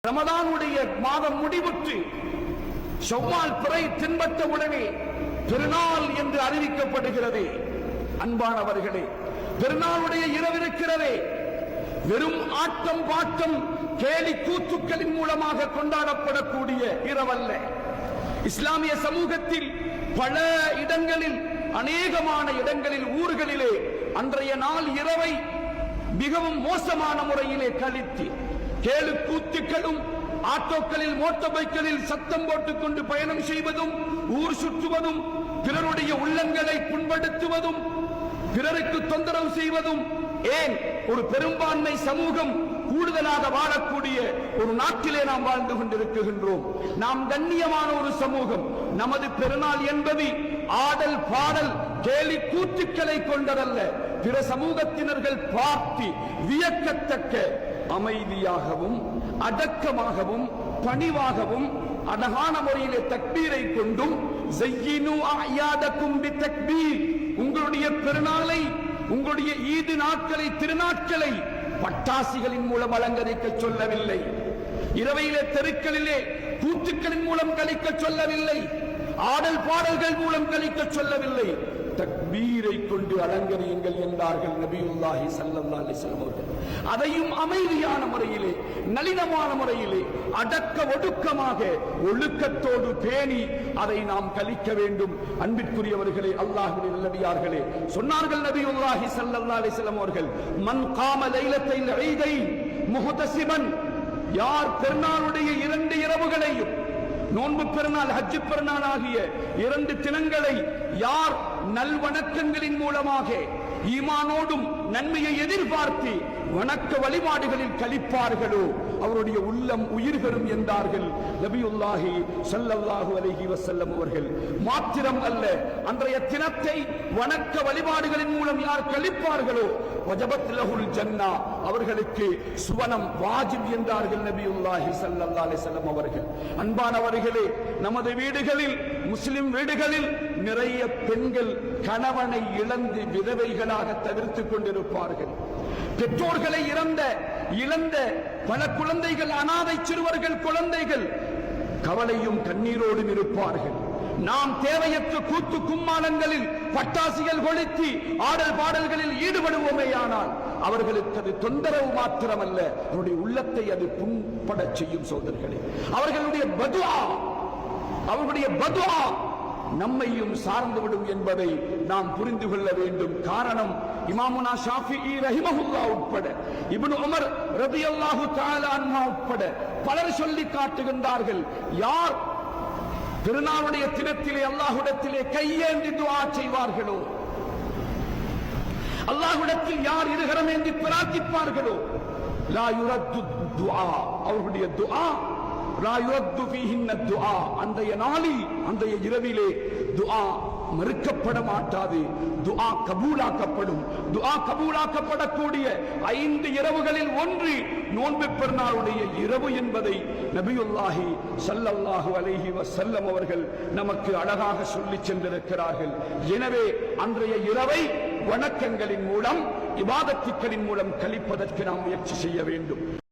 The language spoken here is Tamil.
ரமதானுடைய மாதம் முடிவுற்று ஷவ்வால் பிறை தென்பட்ட உடனே பெருநாள் என்று அறிவிக்கப்படுகிறது. அன்பானவர்களே, பெருநாளுடைய இரவிருக்கிறதே வெறும் ஆட்டம் பாட்டம் கேலி கூத்துக்களின் மூலமாக கொண்டாடப்படக்கூடிய இரவல்ல. இஸ்லாமிய சமூகத்தில் பல இடங்களில், அநேகமான இடங்களில், ஊர்களிலே அன்றைய நாள் இரவை மிகவும் மோசமான முறையிலே கழித்து கேலு கூத்துக்களும், ஆட்டோக்களில், மோட்டார் பைக்களில் சத்தம் போட்டுக் கொண்டு பயணம் செய்வதும், ஊர் சுற்றுவதும், பிறருடைய உள்ளங்களை புண்படுத்துவதும், பிறருக்கு தொந்தரவு செய்வதும், ஏன் ஒரு பெரும்பான்மை சமூகம் கூடுதலாக வாழக்கூடிய ஒரு நாட்டிலே நாம் வாழ்ந்து கொண்டிருக்கின்றோம். நாம் கண்ணியமான ஒரு சமூகம். நமது பெருநாள் என்பது ஆடல் பாடல் கேலி கூத்துக்களை கொண்டதல்ல. பிற சமூகத்தினர்கள் பார்த்து வியக்கத்தக்க அமைதியாகவும் அடக்கமாகவும் பணிவாகவும் அழகான முறையிலே தக்பீரை கொண்டும் உங்களுடைய பெருநாளை, உங்களுடைய ஈது நாட்களை, திருநாட்களை பட்டாசிகளின் மூலம் அலங்கரிக்க சொல்லவில்லை. இரவையிலே தெருக்களிலே கூத்துக்களின் மூலம் கழிக்க சொல்லவில்லை. ஆடல் பாடல்கள் மூலம் கழிக்க சொல்லவில்லை. தக்பீரை கொண்டு அலங்கரியுங்கள் என்றார்கள் நபியுல்லாஹி ஸல்லல்லாஹு அலைஹி வஸல்லம் அவர்கள். அதையும் அமைதியான முறையிலே, நளினமான முறையிலே, அடக்க ஒடுக்கமாக, ஒழுக்கத்தோடு பேணி அதை நாம் கழிக்க வேண்டும். அன்பிற்குரியவர்களே, அல்லாஹ்வின் நல்லடியார்களே, சொன்னார்கள் நபியுல்லாஹி ஸல்லல்லாஹு அலைஹி வஸல்லம் அவர்கள், மன் காம லைலத்தைல் ஈதைன் முஹ்தஸிபன், யார் பெருநாளுடைய 2 இரவுகளையும், நோன்பு பெருநாள், ஹஜ் பெருநாள் ஆகிய 2 தினங்களை யார் நல்வணக்கங்களின் மூலமாக ஈமானோடும் நன்மையை எதிர்பார்த்து வணக்க வழிபாடுகளில் கழிப்பார்களோ அவருடைய உள்ளம் உயிர் பெறும் என்றார்கள் நபியுல்லாஹி ஸல்லல்லாஹு அலைஹி வஸல்லம் அவர்கள். மாத்திரம் அல்ல, அன்றைய தினத்தை வணக்க வழிபாடுகளின் மூலம் யார் கழிப்பார்களோ வஜபத் லஹுல் ஜன்னா, அவர்களுக்கு சுவனம் வாஜிப் என்றார்கள் நபியுல்லாஹி ஸல்லல்லாஹு அலைஹி வஸல்லம் அவர்கள். அன்பானவர்களே, நமது வீடுகளில், முஸ்லிம் வீடுகளில் நிறைய பெண்கள் கணவனை இழந்து விதவைகளாக தவிர்த்துக் கொண்டிருப்பார்கள். பெற்றோர்களை இழந்த பல குழந்தைகள், அனாதை சிறுவர்கள், குழந்தைகள் கவலையும் கண்ணீரோடும் இருப்பார்கள். நாம் தேவையற்ற கூத்து கும்மாளங்களில் பட்டாசிகள் கொளுத்தி ஆடல் பாடல்களில் ஈடுபடுவோமேயானால் அவர்களுக்கு அது தொந்தரவு மாத்திரமல்ல, அவருடைய உள்ளத்தை அது புண்படச் செய்யும். சோதர்களே, அவர்களுடைய பதுஆ நம்மையும் சார்ந்துவிடும் என்பதை நாம் புரிந்து கொள்ள வேண்டும். காரணம், இமாமுனா ஷாஃபிஈ ரஹிமஹுல்லாஹ் உட்பட, இப்னு உமர் ரலியல்லாஹு தஆலா அன்ஹு உட்பட பலர் சொல்லி காட்டுகின்றார்கள், யார் திருநாளுடைய தினத்திலே அல்லாஹ்விடத்திலே கையேந்தி துஆ செய்வார்களோ, அல்லாஹ்விடத்தில் யார் இருகரமேந்தி பிரார்த்திப்பார்களோ, லா யுரத்து துஆ, அவர்களுடைய துஆ லா யுரத்து ஃபீஹின்ன துஆ, அன்றைய நாளில், அன்றைய இரவிலே துஆ மறுக்கப்பட மாட்டாது, துஆ கபூலாக்கப்படும். துஆ கபூலாக்கப்படக்கூடிய 5 இரவுகளில் ஒன்று நோன்பு பெருநாளுடைய இரவு என்பதை நபியுல்லாஹி ஸல்லல்லாஹு அலைஹி வஸல்லம் அவர்கள் நமக்கு அழகாக சொல்லி சென்றிருக்கிறார்கள். எனவே அன்றைய இரவை வணக்கங்களின் மூலம், இபாதத்துக்களின் மூலம் கழிப்பதற்கு நாம் முயற்சி செய்ய வேண்டும்.